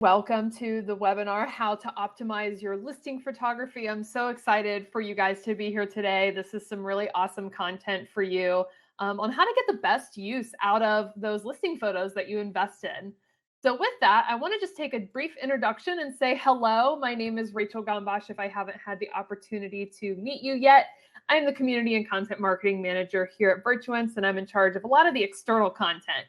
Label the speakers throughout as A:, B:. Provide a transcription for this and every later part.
A: Welcome to the webinar, How to Optimize Your Listing Photography. I'm so excited for you guys to be here today. This is some really awesome content for you on how to get the best use out of those listing photos that you invest in. So with that, I want to just take a brief introduction and say hello. My name is Rachel Gombosch. If I haven't had the opportunity to meet you yet, I'm the Community and Content Marketing Manager here at Virtuance, and I'm in charge of a lot of the external content.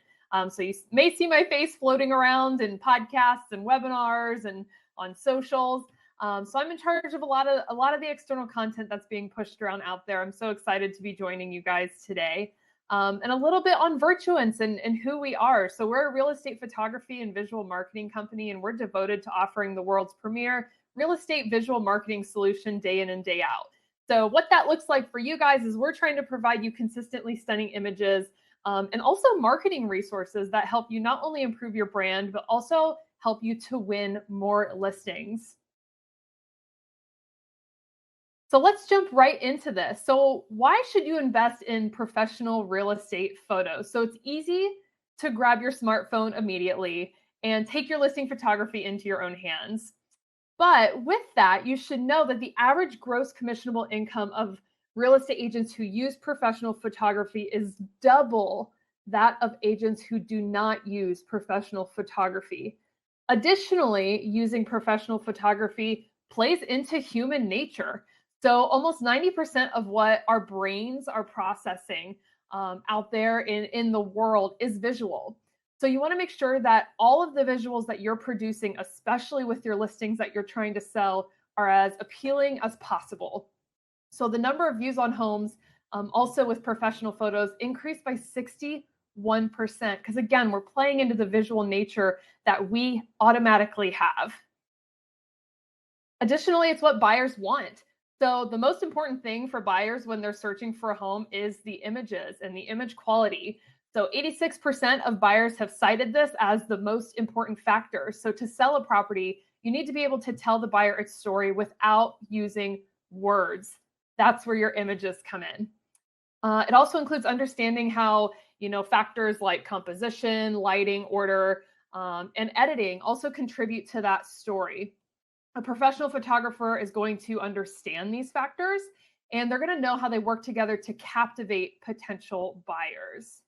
A: So you may see my face floating around in podcasts and webinars and on socials. So I'm in charge of a lot of the external content that's being pushed around out there. I'm so excited to be joining you guys today. And a little bit on Virtuance and who we are. So we're a real estate photography and visual marketing company, and we're devoted to offering the world's premier real estate visual marketing solution day in and day out. So what that looks like for you guys is we're trying to provide you consistently stunning images and also marketing resources that help you not only improve your brand, but also help you to win more listings. So let's jump right into this. So why should you invest in professional real estate photos? So it's easy to grab your smartphone immediately and take your listing photography into your own hands. But with that, you should know that the average gross commissionable income of real estate agents who use professional photography is double that of agents who do not use professional photography. Additionally, using professional photography plays into human nature. So almost 90% of what our brains are processing out there in the world is visual. So you want to make sure that all of the visuals that you're producing, especially with your listings that you're trying to sell, are as appealing as possible. So the number of views on homes, also with professional photos, increased by 61%. Because again, we're playing into the visual nature that we automatically have. Additionally, it's what buyers want. So the most important thing for buyers when they're searching for a home is the images and the image quality. So 86% of buyers have cited this as the most important factor. So to sell a property, you need to be able to tell the buyer its story without using words. That's where your images come in. It also includes understanding how, factors like composition, lighting, order, and editing also contribute to that story. A professional photographer is going to understand these factors, and they're going to know how they work together to captivate potential buyers.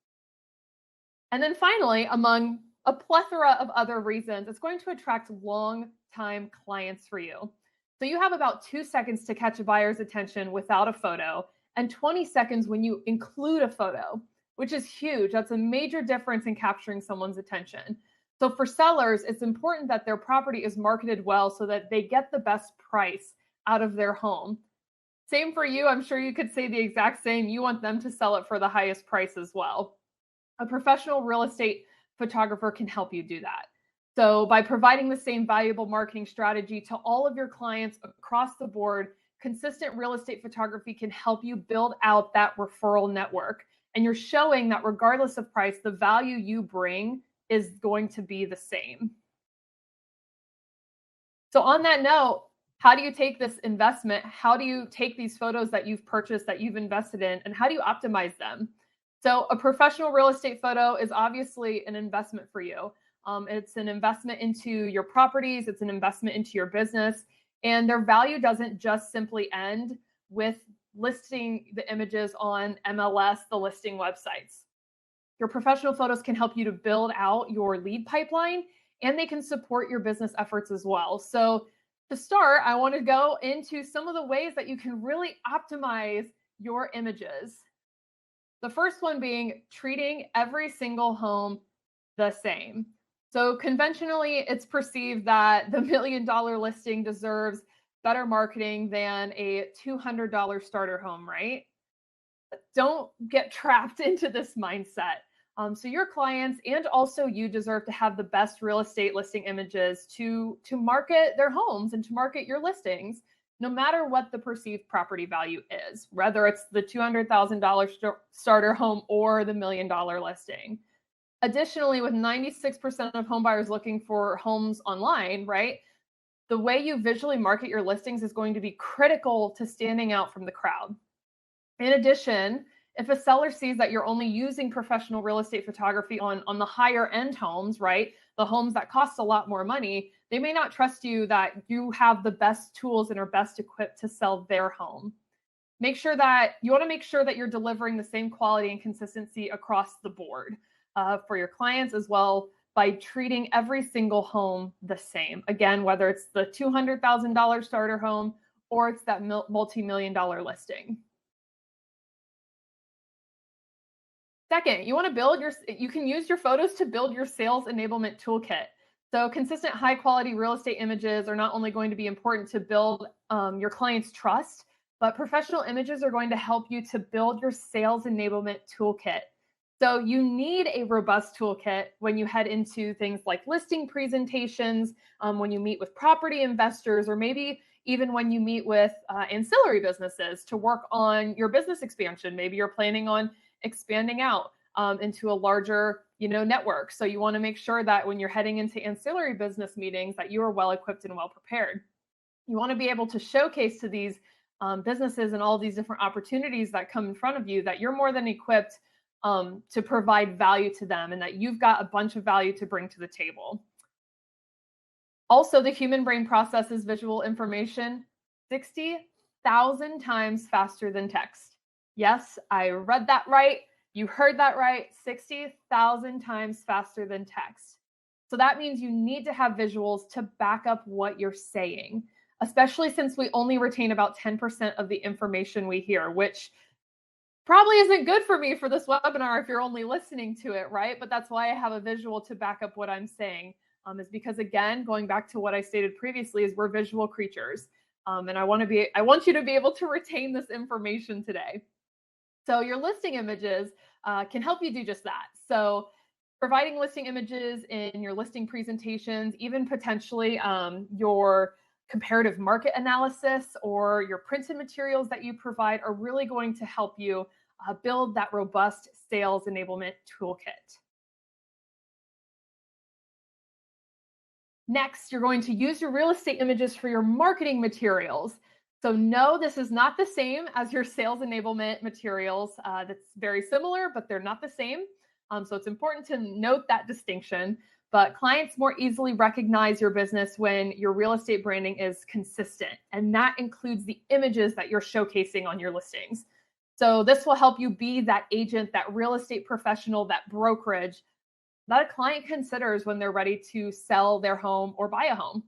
A: And then finally, among a plethora of other reasons, it's going to attract long-time clients for you. So you have about 2 seconds to catch a buyer's attention without a photo, and 20 seconds when you include a photo, which is huge. That's a major difference in capturing someone's attention. So for sellers, it's important that their property is marketed well so that they get the best price out of their home. Same for you. I'm sure you could say the exact same. You want them to sell it for the highest price as well. A professional real estate photographer can help you do that. So by providing the same valuable marketing strategy to all of your clients across the board, consistent real estate photography can help you build out that referral network. And you're showing that regardless of price, the value you bring is going to be the same. So on that note, how do you take this investment? How do you take these photos that you've purchased, that you've invested in, and how do you optimize them? So a professional real estate photo is obviously an investment for you. It's an investment into your properties. It's an investment into your business. And their value doesn't just simply end with listing the images on MLS, the listing websites. Your professional photos can help you to build out your lead pipeline, and they can support your business efforts as well. So to start, I want to go into some of the ways that you can really optimize your images. The first one being treating every single home the same. So conventionally, it's perceived that the $1 million listing deserves better marketing than a $200 starter home, right? But don't get trapped into this mindset. So your clients and also you deserve to have the best real estate listing images to market their homes and to market your listings, no matter what the perceived property value is, whether it's the $200,000 starter home or the $1 million listing. Additionally, with 96% of home buyers looking for homes online, right, the way you visually market your listings is going to be critical to standing out from the crowd. In addition, if a seller sees that you're only using professional real estate photography on the higher end homes, right, the homes that cost a lot more money, they may not trust you that you have the best tools and are best equipped to sell their home. You want to make sure that you're delivering the same quality and consistency across the board for your clients as well, by treating every single home the same. Again, whether it's the $200,000 starter home or it's that multi-million-dollar listing. Second, you can use your photos to build your sales enablement toolkit. So consistent high quality real estate images are not only going to be important to build your client's trust, but professional images are going to help you to build your sales enablement toolkit. So you need a robust toolkit when you head into things like listing presentations, when you meet with property investors, or maybe even when you meet with ancillary businesses to work on your business expansion. Maybe you're planning on expanding out into a larger, network. So you want to make sure that when you're heading into ancillary business meetings, that you are well equipped and well prepared. You want to be able to showcase to these businesses and all these different opportunities that come in front of you that you're more than equipped to provide value to them, and that you've got a bunch of value to bring to the table. Also, the human brain processes visual information 60,000 times faster than text. Yes, I read that right. You heard that right. 60,000 times faster than text. So that means you need to have visuals to back up what you're saying, especially since we only retain about 10% of the information we hear, which probably isn't good for me for this webinar if you're only listening to it, right? But that's why I have a visual to back up what I'm saying, is because, again, going back to what I stated previously, is we're visual creatures. And I want you to be able to retain this information today. So your listing images can help you do just that. So providing listing images in your listing presentations, even potentially your comparative market analysis or your printed materials that you provide, are really going to help you build that robust sales enablement toolkit. Next, you're going to use your real estate images for your marketing materials. So no, this is not the same as your sales enablement materials. That's very similar, but they're not the same. So it's important to note that distinction. But clients more easily recognize your business when your real estate branding is consistent. And that includes the images that you're showcasing on your listings. So this will help you be that agent, that real estate professional, that brokerage that a client considers when they're ready to sell their home or buy a home.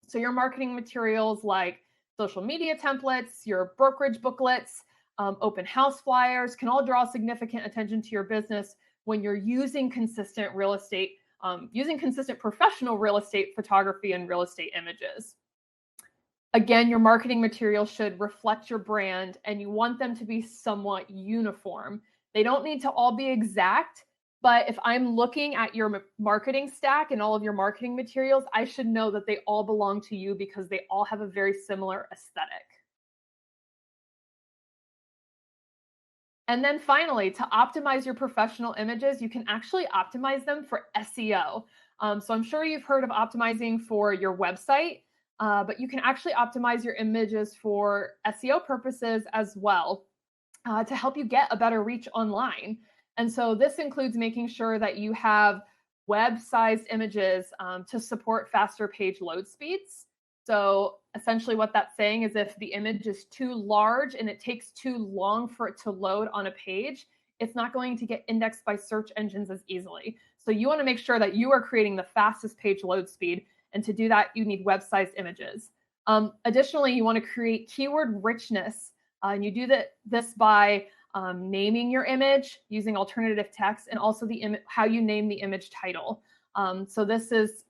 A: So your marketing materials like social media templates, your brokerage booklets, open house flyers can all draw significant attention to your business when you're using consistent consistent professional real estate photography and real estate images. Again, your marketing materials should reflect your brand, and you want them to be somewhat uniform. They don't need to all be exact, but if I'm looking at your marketing stack and all of your marketing materials, I should know that they all belong to you because they all have a very similar aesthetic. And then finally, to optimize your professional images, you can actually optimize them for SEO. So I'm sure you've heard of optimizing for your website, but you can actually optimize your images for SEO purposes as well to help you get a better reach online. And so this includes making sure that you have web-sized images to support faster page load speeds. So essentially what that's saying is if the image is too large and it takes too long for it to load on a page, it's not going to get indexed by search engines as easily. So you want to make sure that you are creating the fastest page load speed. And to do that, you need web-sized images. Additionally, you want to create keyword richness. And you do this by naming your image using alternative text, and also how you name the image title. So this is,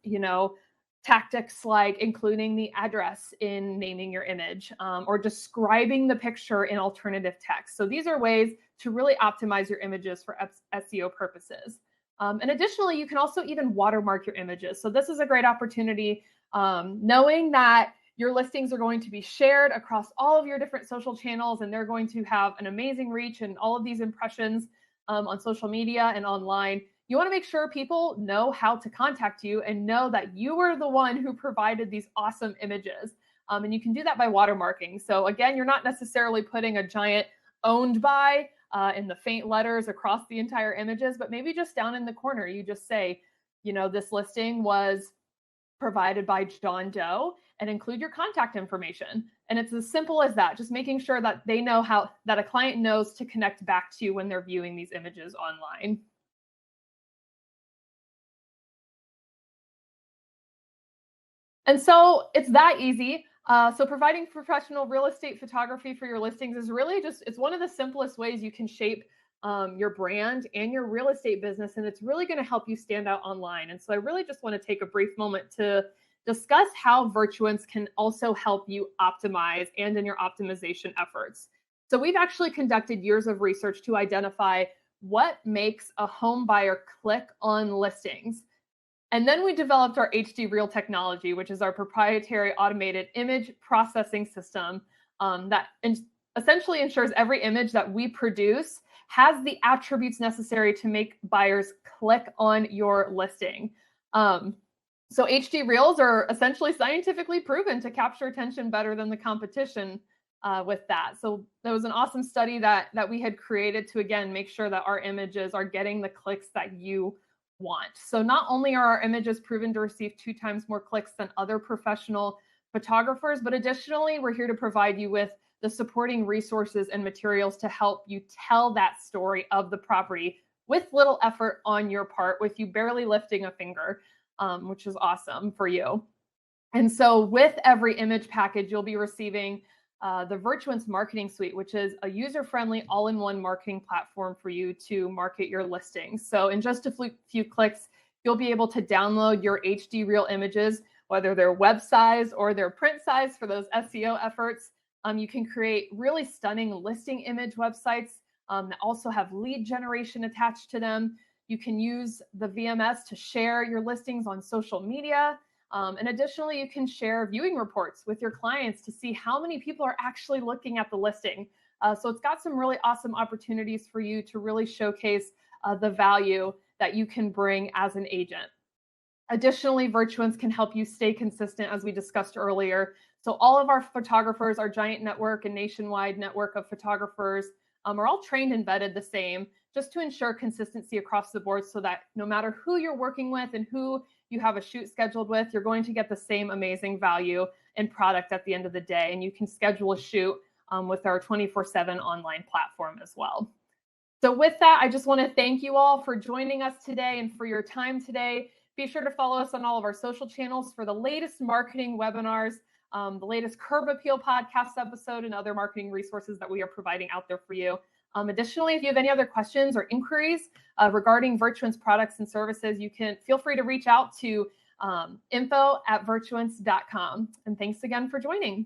A: tactics like including the address in naming your image or describing the picture in alternative text. So these are ways to really optimize your images for SEO purposes. And additionally, you can also even watermark your images. So this is a great opportunity, knowing that your listings are going to be shared across all of your different social channels, and they're going to have an amazing reach and all of these impressions on social media and online. You want to make sure people know how to contact you and know that you were the one who provided these awesome images. And you can do that by watermarking. So again, you're not necessarily putting a giant owned by in the faint letters across the entire images, but maybe just down in the corner, you just say, this listing was provided by John Doe, and include your contact information. And it's as simple as that, just making sure that they know that a client knows to connect back to you when they're viewing these images online. And so it's that easy. So providing professional real estate photography for your listings is really it's one of the simplest ways you can shape your brand and your real estate business. And it's really going to help you stand out online. And so I really just want to take a brief moment to discuss how Virtuance can also help you optimize and in your optimization efforts. So we've actually conducted years of research to identify what makes a home buyer click on listings. And then we developed our HD Reel technology, which is our proprietary automated image processing system that essentially ensures every image that we produce has the attributes necessary to make buyers click on your listing. So HD Reels are essentially scientifically proven to capture attention better than the competition with that. So there was an awesome study that we had created to, again, make sure that our images are getting the clicks that you want. So not only are our images proven to receive 2 times more clicks than other professional photographers, but additionally, we're here to provide you with the supporting resources and materials to help you tell that story of the property with little effort on your part, with you barely lifting a finger, which is awesome for you. And so with every image package, you'll be receiving the Virtuance Marketing Suite, which is a user-friendly all-in-one marketing platform for you to market your listings. So in just a few clicks, you'll be able to download your HD Reel images, whether they're web size or they're print size for those SEO efforts. You can create really stunning listing image websites that also have lead generation attached to them. You can use the VMS to share your listings on social media. And additionally, you can share viewing reports with your clients to see how many people are actually looking at the listing. So it's got some really awesome opportunities for you to really showcase the value that you can bring as an agent. Additionally, Virtuance can help you stay consistent, as we discussed earlier. So all of our photographers, our giant network and nationwide network of photographers are all trained and vetted the same, just to ensure consistency across the board, so that no matter who you're working with and who you have a shoot scheduled with, you're going to get the same amazing value and product at the end of the day. And you can schedule a shoot with our 24/7 online platform as well. So with that, I just want to thank you all for joining us today and for your time today. Be sure to follow us on all of our social channels for the latest marketing webinars, the latest Curb Appeal podcast episode, and other marketing resources that we are providing out there for you. Additionally, if you have any other questions or inquiries regarding Virtuance products and services, you can feel free to reach out to info@virtuance.com. And thanks again for joining.